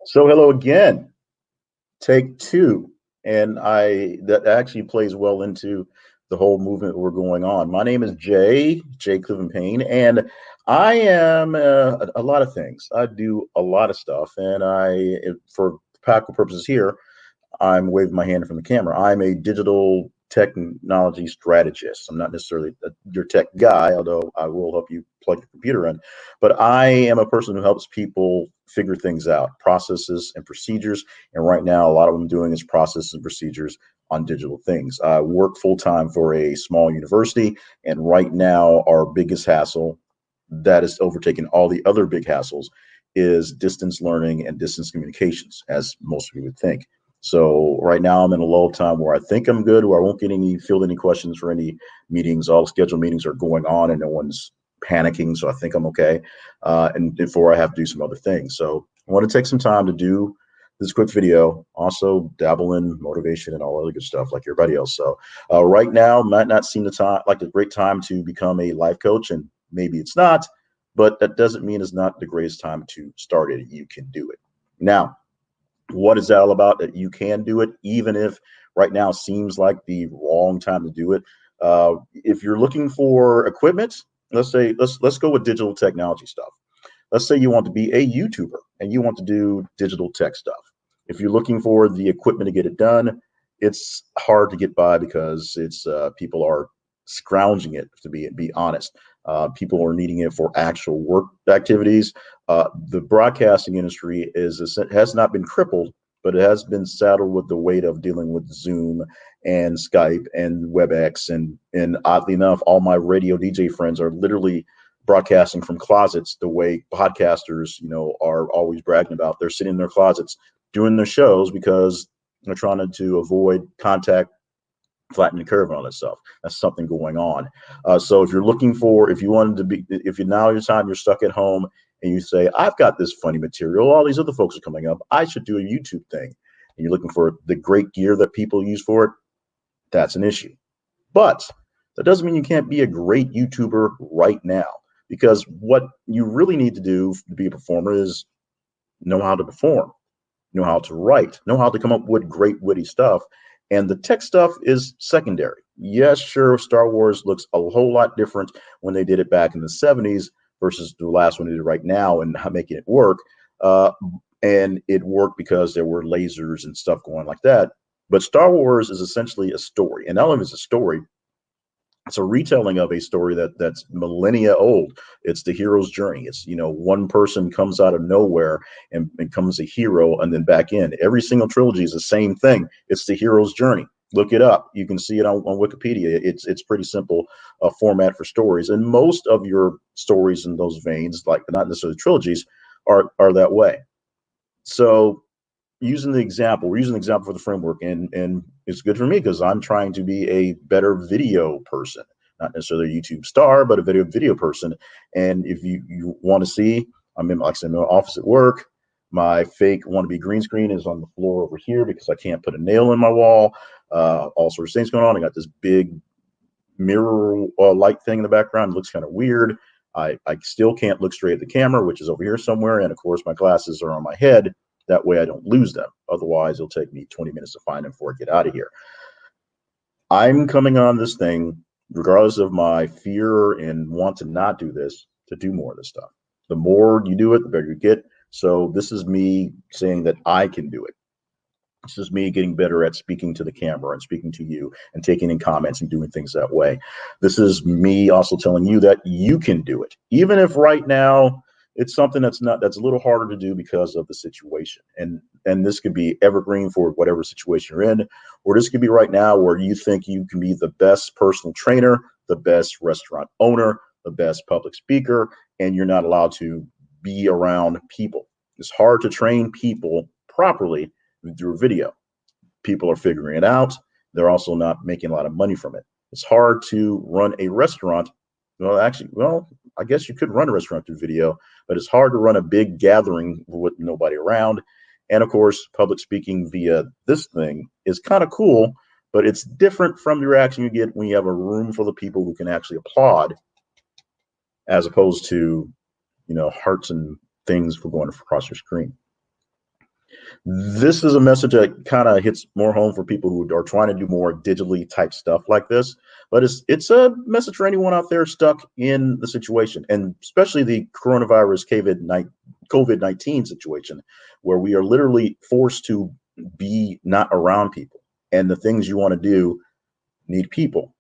So hello again, take two. And that actually plays well into the whole movement we're going on. My name is Jay Cleveland Payne, and I am a lot of things. I do a lot of stuff, and for practical purposes here, I'm waving my hand from the camera. I'm a digital technology strategist. I'm not necessarily your tech guy, although I will help you plug your computer in. But I am a person who helps people figure things out, processes and procedures. And right now, a lot of what I'm doing is processes and procedures on digital things. I work full time for a small university, and right now, our biggest hassle that is overtaking all the other big hassles is distance learning and distance communications, as most of you would think. So right now I'm in a lull time where I think I'm good, where I won't get any field any questions for any meetings. All scheduled meetings are going on and no one's panicking, so I think I'm okay. And before I have to do some other things, so I want to take some time to do this quick video. Also dabble in motivation and all other good stuff like everybody else. So right now might not seem the time like a great time to become a life coach, and maybe it's not, but that doesn't mean it's not the greatest time to start it. You can do it now. What is that all about? That you can do it, even if right now seems like the wrong time to do it. If you're looking for equipment, let's go with digital technology stuff. Let's say you want to be a YouTuber and you want to do digital tech stuff. If you're looking for the equipment to get it done, it's hard to get by because it's people are scrounging it, to be honest. People are needing it for actual work activities. The broadcasting industry has not been crippled, but it has been saddled with the weight of dealing with Zoom and Skype and WebEx, and oddly enough, all my radio DJ friends are literally broadcasting from closets the way podcasters, are always bragging about. They're sitting in their closets doing their shows because they're trying to avoid contact, flatten the curve and all that stuff. That's something going on. So if you wanted to be, if you now your time you're stuck at home and you say, I've got this funny material, all these other folks are coming up, I should do a YouTube thing. And you're looking for the great gear that people use for it, that's an issue. But that doesn't mean you can't be a great YouTuber right now, because what you really need to do to be a performer is know how to perform, know how to write, know how to come up with great witty stuff. And the tech stuff is secondary. Yes, sure, Star Wars looks a whole lot different when they did it back in the 70s versus the last one they did right now and making it work. Uh, and it worked because there were lasers and stuff going like that. But Star Wars is essentially a story. And not only is it a story, it's a retelling of a story that's millennia old. It's the hero's journey. It's, one person comes out of nowhere and becomes a hero and then back in. Every single trilogy is the same thing. It's the hero's journey. Look it up. You can see it on Wikipedia. It's pretty simple format for stories, and most of your stories in those veins, like not necessarily trilogies, are that way. So we're using the example for the framework, and it's good for me because I'm trying to be a better video person, not necessarily a YouTube star, but a video person. And if you want to see, I'm in, like I said, in my office at work. My fake wannabe green screen is on the floor over here because I can't put a nail in my wall. All sorts of things going on. I got this big mirror light thing in the background. It looks kind of weird. I still can't look straight at the camera, which is over here somewhere. And of course, my glasses are on my head. That way I don't lose them. Otherwise, it'll take me 20 minutes to find them before I get out of here. I'm coming on this thing, regardless of my fear and want to not do this, to do more of this stuff. The more you do it, the better you get. So this is me saying that I can do it. This is me getting better at speaking to the camera and speaking to you and taking in comments and doing things that way. This is me also telling you that you can do it, even if right now it's something that's a little harder to do because of the situation. And this could be evergreen for whatever situation you're in, or this could be right now where you think you can be the best personal trainer, the best restaurant owner, the best public speaker, and you're not allowed to be around people. It's hard to train people properly through video. People are figuring it out. They're also not making a lot of money from it. It's hard to run a restaurant. Well, I guess you could run a restaurant through video, but it's hard to run a big gathering with nobody around. And of course, public speaking via this thing is kind of cool, but it's different from the reaction you get when you have a room full of people who can actually applaud, as opposed to, hearts and things for going across your screen. This is a message that kind of hits more home for people who are trying to do more digitally type stuff like this. But it's a message for anyone out there stuck in the situation, and especially the coronavirus COVID-19 situation, where we are literally forced to be not around people, and the things you want to do need people.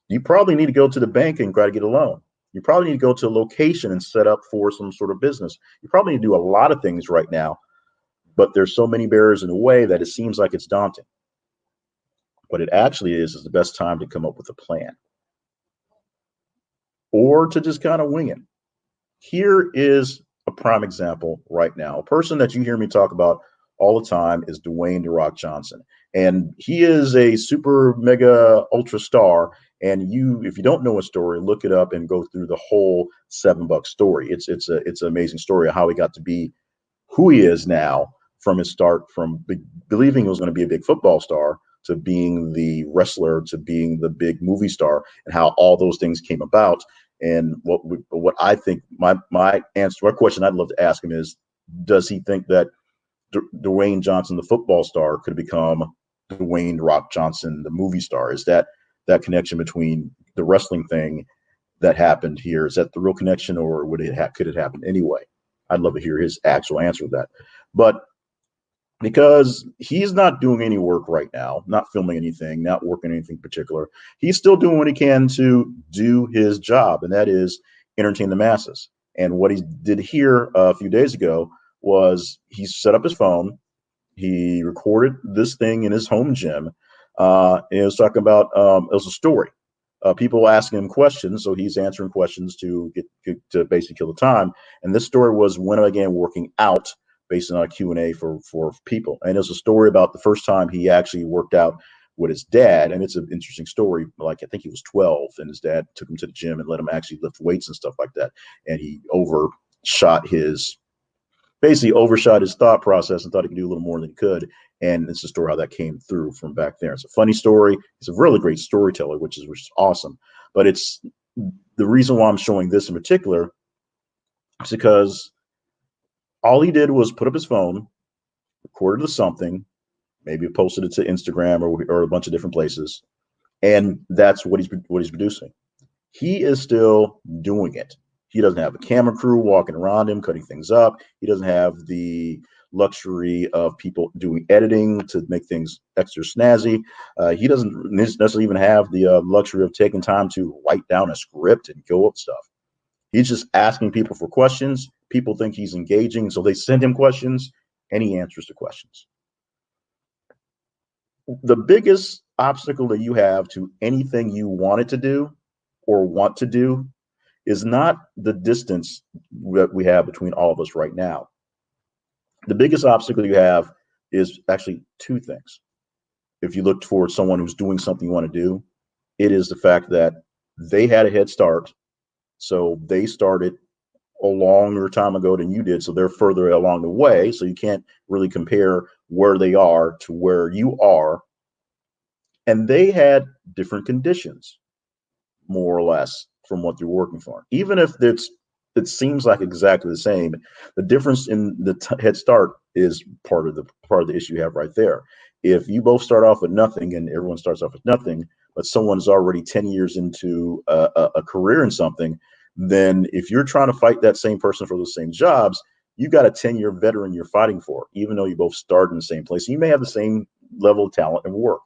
You probably need to go to the bank and try to get a loan. You probably need to go to a location and set up for some sort of business. You probably need to do a lot of things right now, but there's so many barriers in the way that it seems like it's daunting. What it actually is the best time to come up with a plan or to just kind of wing it. Here is a prime example right now. A person that you hear me talk about all the time is Dwayne The Rock Johnson. And he is a super mega ultra star. And if you don't know his story, look it up and go through the whole $7 story. It's an amazing story of how he got to be who he is now, from his start, from believing he was going to be a big football star to being the wrestler to being the big movie star, and how all those things came about. And what I think my answer, my question I'd love to ask him is, does he think that Dwayne Johnson, the football star, could become Dwayne Rock Johnson, the movie star? Is that connection between the wrestling thing that happened here, is that the real connection, or could it happen anyway? I'd love to hear his actual answer to that. But because he's not doing any work right now, not filming anything, not working anything particular, he's still doing what he can to do his job, and that is entertain the masses. And what he did here a few days ago was he set up his phone, he recorded this thing in his home gym. And it was talking about it was a story. People asking him questions, so he's answering questions to to basically kill the time. And this story was when I began working out, based on a Q&A for people. And it's a story about the first time he actually worked out with his dad. And it's an interesting story. Like, I think he was 12 and his dad took him to the gym and let him actually lift weights and stuff like that. And he basically overshot his thought process and thought he could do a little more than he could. And it's a story how that came through from back there. It's a funny story. He's a really great storyteller, which is awesome. But it's the reason why I'm showing this in particular is because all he did was put up his phone, recorded something, maybe posted it to Instagram or a bunch of different places, and that's what he's producing. He is still doing it. He doesn't have a camera crew walking around him, cutting things up. He doesn't have the luxury of people doing editing to make things extra snazzy. He doesn't necessarily even have the luxury of taking time to write down a script and go up stuff. He's just asking people for questions. People think he's engaging, so they send him questions, and he answers the questions. The biggest obstacle that you have to anything you wanted to do or want to do is not the distance that we have between all of us right now. The biggest obstacle you have is actually two things. If you look towards someone who's doing something you want to do, it is the fact that they had a head start. So they started a longer time ago than you did. So they're further along the way. So you can't really compare where they are to where you are. And they had different conditions, more or less, from what they're working for. Even if it seems like exactly the same, the difference in the head start is part of the issue you have right there. If you both start off with nothing and everyone starts off with nothing, but someone's already 10 years into a career in something, then if you're trying to fight that same person for those same jobs, you got a 10-year veteran you're fighting for, even though you both started in the same place. You may have the same level of talent and work.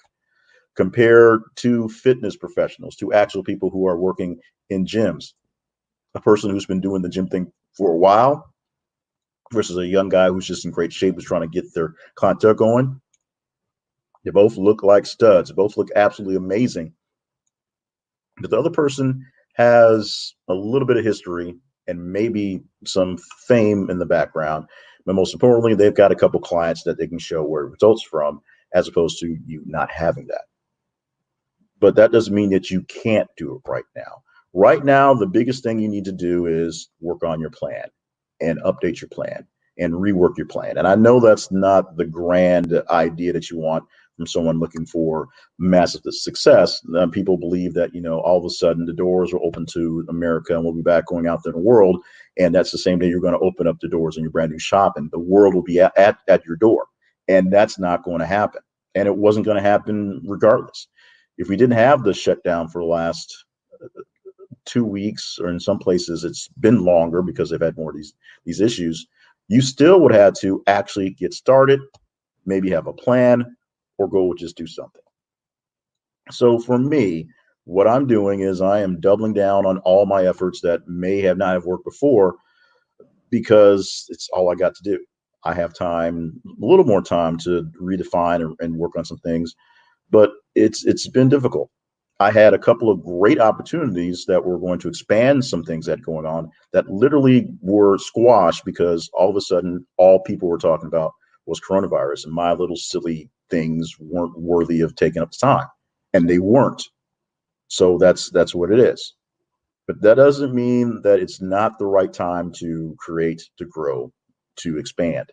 Compared to fitness professionals, to actual people who are working in gyms, a person who's been doing the gym thing for a while versus a young guy who's just in great shape, who's trying to get their clientele going. They both look like studs. They both look absolutely amazing. But the other person has a little bit of history and maybe some fame in the background. But most importantly, they've got a couple clients that they can show where results from, as opposed to you not having that. But that doesn't mean that you can't do it right now. Right now, the biggest thing you need to do is work on your plan and update your plan and rework your plan. And I know that's not the grand idea that you want from someone looking for massive success. People believe that, all of a sudden the doors are open to America and we'll be back going out there in the world. And that's the same day you're going to open up the doors in your brand new shop and the world will be at your door. And that's not going to happen. And it wasn't going to happen regardless. If we didn't have the shutdown for the last 2 weeks, or in some places it's been longer because they've had more of these issues, you still would have to actually get started, maybe have a plan, or go just do something. So for me, what I'm doing is I am doubling down on all my efforts that may have not have worked before, because it's all I got to do. I have time, a little more time to redefine and work on some things, but it's been difficult. I had a couple of great opportunities that were going to expand some things that going on that literally were squashed because all of a sudden all people were talking about was coronavirus, and my little silly things weren't worthy of taking up the time, and they weren't. So that's what it is. But that doesn't mean that it's not the right time to create, to grow, to expand.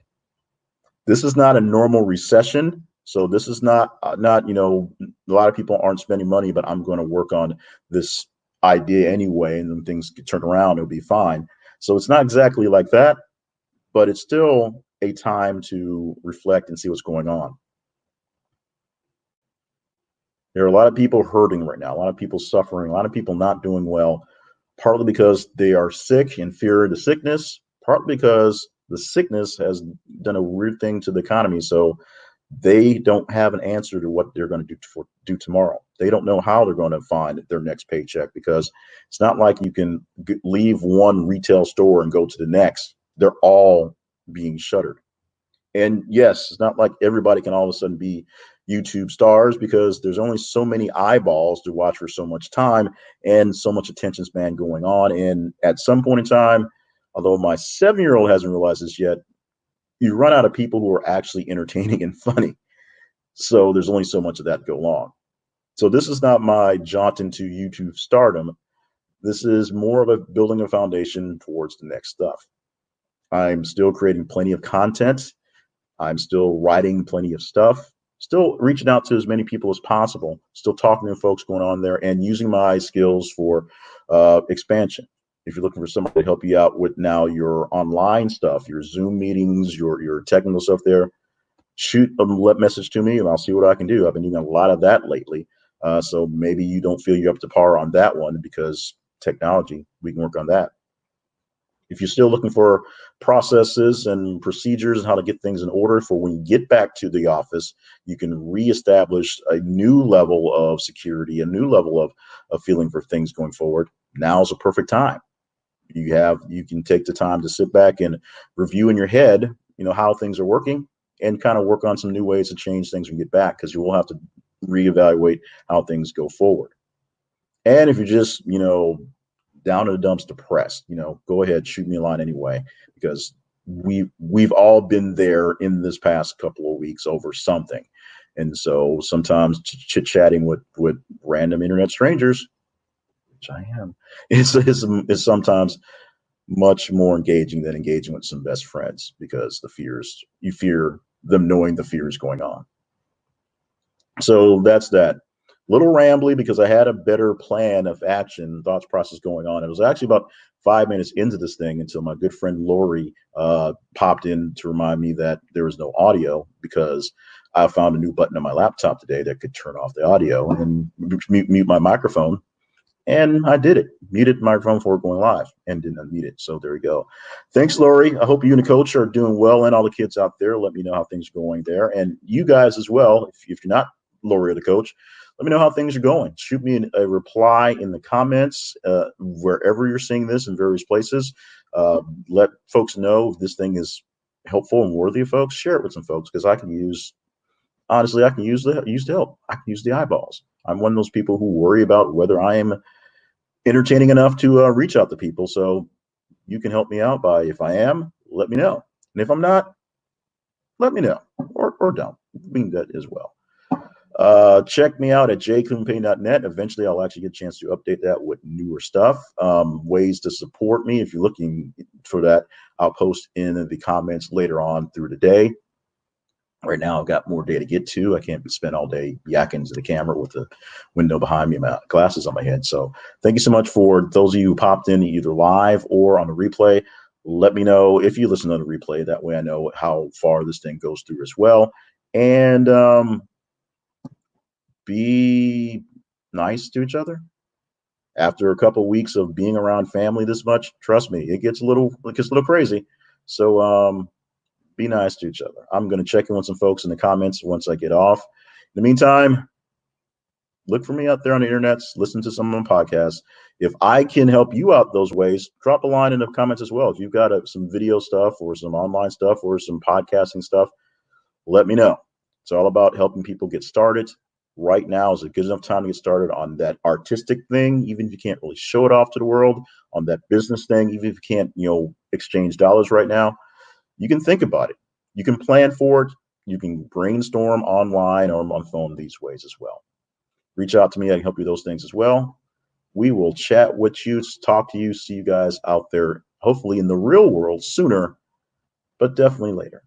This is not a normal recession. So this is not a lot of people aren't spending money, but I'm going to work on this idea anyway, and then things get turned around, it'll be fine. So it's not exactly like that, but it's still a time to reflect and see what's going on. There are a lot of people hurting right now, a lot of people suffering, a lot of people not doing well, partly because they are sick and fear the sickness, partly because the sickness has done a weird thing to the economy. So they don't have an answer to what they're going to do tomorrow. They don't know how they're going to find their next paycheck, because it's not like you can leave one retail store and go to the next. They're all being shuttered. And yes, it's not like everybody can all of a sudden be YouTube stars, because there's only so many eyeballs to watch for so much time and so much attention span going on. And at some point in time, although my 7-year-old hasn't realized this yet, you run out of people who are actually entertaining and funny. So there's only so much of that go on. So this is not my jaunt into YouTube stardom. This is more of a building a foundation towards the next stuff. I'm still creating plenty of content. I'm still writing plenty of stuff, still reaching out to as many people as possible, still talking to folks going on there, and using my skills for expansion. If you're looking for somebody to help you out with now your online stuff, your Zoom meetings, your technical stuff there, shoot a message to me and I'll see what I can do. I've been doing a lot of that lately. So maybe you don't feel you're up to par on that one, because technology, we can work on that. If you're still looking for processes and procedures and how to get things in order for when you get back to the office, you can reestablish a new level of security, a new level of feeling for things going forward. Now's a perfect time. You can take the time to sit back and review in your head, how things are working, and kind of work on some new ways to change things when you get back, because you will have to reevaluate how things go forward. And if you're just, down in the dumps, depressed, go ahead, shoot me a line anyway, because we've all been there in this past couple of weeks over something. And so sometimes chit-chatting with random internet strangers, which I am, is sometimes much more engaging than engaging with some best friends, because you fear them knowing the fear is going on. So that's that. Little rambly, because I had a better plan of action, thoughts process going on. It was actually about 5 minutes into this thing until my good friend Lori popped in to remind me that there was no audio, because I found a new button on my laptop today that could turn off the audio and mute my microphone. And I did it. Muted the microphone before going live and didn't unmute it. So there we go. Thanks, Lori. I hope you and the coach are doing well, and all the kids out there. Let me know how things are going there. And you guys as well, if you're not Lori or the coach, let me know how things are going. Shoot me a reply in the comments wherever you're seeing this in various places. Let folks know if this thing is helpful and worthy of folks. Share it with some folks, because I can use the help. I can use the eyeballs. I'm one of those people who worry about whether I am entertaining enough to reach out to people. So you can help me out by, if I am, let me know. And if I'm not, let me know, or don't. Mean that as well. Check me out at jcluvenpain.net. Eventually, I'll actually get a chance to update that with newer stuff. Ways to support me, if you're looking for that, I'll post in the comments later on through the day. Right now, I've got more day to get to. I can't spend all day yakking to the camera with the window behind me and my glasses on my head. So thank you so much for those of you who popped in either live or on the replay. Let me know if you listen to the replay. That way I know how far this thing goes through as well. And be nice to each other. After a couple of weeks of being around family this much, trust me, it gets a little crazy. So be nice to each other. I'm going to check in with some folks in the comments once I get off. In the meantime, look for me out there on the internet, listen to some of my podcasts. If I can help you out those ways, drop a line in the comments as well. If you've got some video stuff or some online stuff or some podcasting stuff, let me know. It's all about helping people get started. Right now is a good enough time to get started on that artistic thing, even if you can't really show it off to the world, on that business thing, even if you can't, exchange dollars right now. You can think about it. You can plan for it. You can brainstorm online or on phone these ways as well. Reach out to me. I can help you with those things as well. We will chat with you, talk to you, see you guys out there, hopefully in the real world sooner, but definitely later.